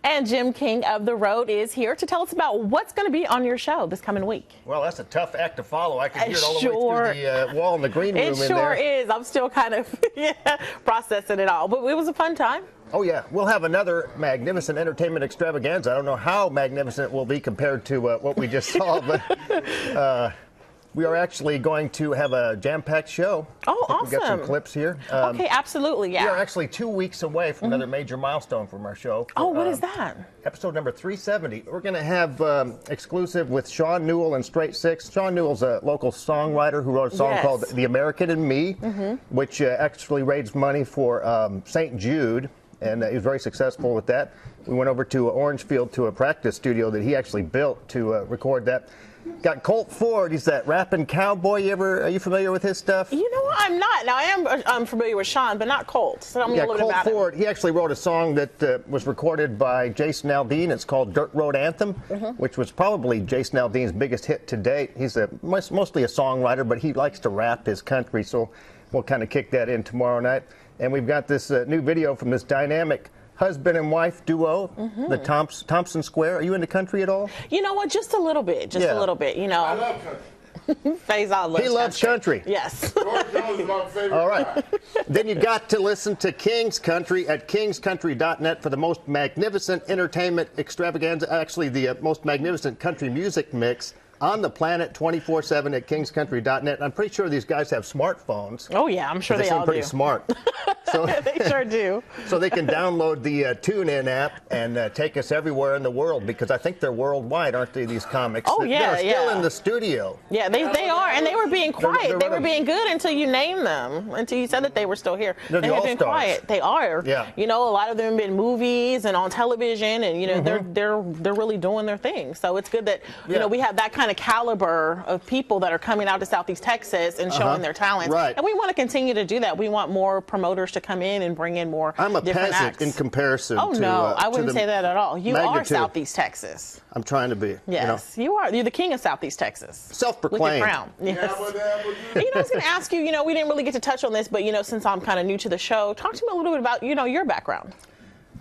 And Jim King of The Road is here to tell us about what's going to be on your show this coming week. Well, that's a tough act to follow. I can hear it all the way through the wall in the green room in there. It sure is. I'm still kind of processing it all, but it was a fun time. Oh, yeah. We'll have another magnificent entertainment extravaganza. I don't know how magnificent it will be compared to what we just saw, but we are actually going to have a jam-packed show. Oh, awesome. We've got some clips here. Okay, absolutely, yeah. We are actually 2 weeks away from another major milestone from our show. Oh, what is that? Episode number 370. We're going to have exclusive with Sean Newell and Straight Six. Sean Newell's a local songwriter who wrote a song called The American in Me, which actually raised money for St. Jude, and he was very successful with that. We went over to Orangefield to a practice studio that he actually built to record that. Got Colt Ford. He's that rapping cowboy. Are you familiar with his stuff? You know what? I'm not. Now, I'm familiar with Sean, but not Colt. So tell me a little bit about Colt Ford, he actually wrote a song that was recorded by Jason Aldean. It's called Dirt Road Anthem, which was probably Jason Aldean's biggest hit to date. He's mostly a songwriter, but he likes to rap his country, so we'll kind of kick that in tomorrow night. And we've got this new video from this dynamic husband and wife duo, the Thompson Square. Are you into country at all? You know what? Just a little bit. Just a little bit. You know. I love country. Faisal loves He loves country. Yes. George Jones is my favorite. All right. Then you got to listen to King's Country at kingscountry.net for the most magnificent entertainment extravaganza, actually the most magnificent country music mix on the planet 24/7 at kingscountry.net. I'm pretty sure these guys have smartphones. Oh, yeah. I'm sure they all seem pretty do. smart. So, They sure do. So they can download the TuneIn app and take us everywhere in the world, because I think they're worldwide, aren't they, these comics? Oh, yeah, They're still in the studio. Yeah, they are, and they were being quiet. They were running. being good until you named them, until you said that they were still here. They're They the have been all-stars. quiet. They are. Yeah. You know, a lot of them have been movies and on television, and you know they're really doing their thing. So it's good that you know we have that kind of caliber of people that are coming out to Southeast Texas and showing their talents. Right. And we want to continue to do that. We want more promoters to come in and bring in more I'm a different peasant acts. in comparison Oh to no, I to wouldn't the say that at all. You are magnitude. Southeast Texas. I'm trying to be. Yes, you are. You're the king of Southeast Texas. Self-proclaimed. With your crown. Yes. You know, I was going to ask you, you know, we didn't really get to touch on this, but, you know, since I'm kind of new to the show, talk to me a little bit about, you know, your background.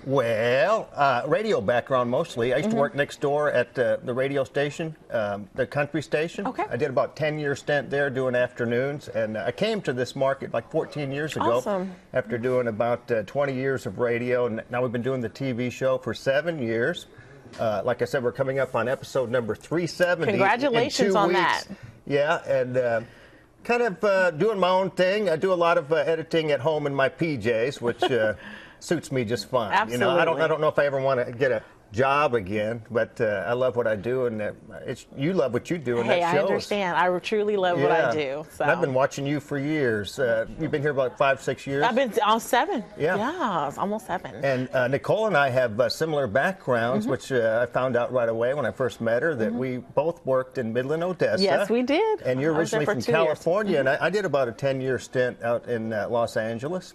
Well, radio background mostly. I used to work next door at the radio station, the country station. Okay. I did about a 10-year stint there doing afternoons, and I came to this market like 14 years ago. Awesome. After doing about 20 years of radio, and now we've been doing the TV show for 7 years. Like I said, we're coming up on episode number 370. Congratulations in 2 on weeks. that. Yeah, and kind of doing my own thing. I do a lot of editing at home in my PJs, which suits me just fine. Absolutely. You know, I don't know if I ever want to get a job again, but I love what I do, and you love what you do, and Hey, that I shows. understand. I truly love what I do. So. And I've been watching you for years. You've been here about 5-6 years. I've been on 7. Yeah. Yeah, it's almost 7. And Nicole and I have similar backgrounds, which I found out right away when I first met her, that we both worked in Midland, Odessa. Yes, we did. And you're I was there originally for from 2 years. California, and I did about a 10-year stint out in Los Angeles.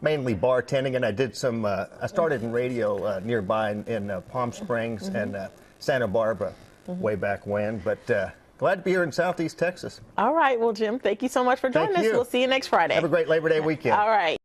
Mainly bartending, and I did some. I started in radio nearby in Palm Springs and Santa Barbara way back when. But glad to be here in Southeast Texas. All right. Well, Jim, thank you so much for joining us. you. We'll see you next Friday. Have a great Labor Day weekend. All right.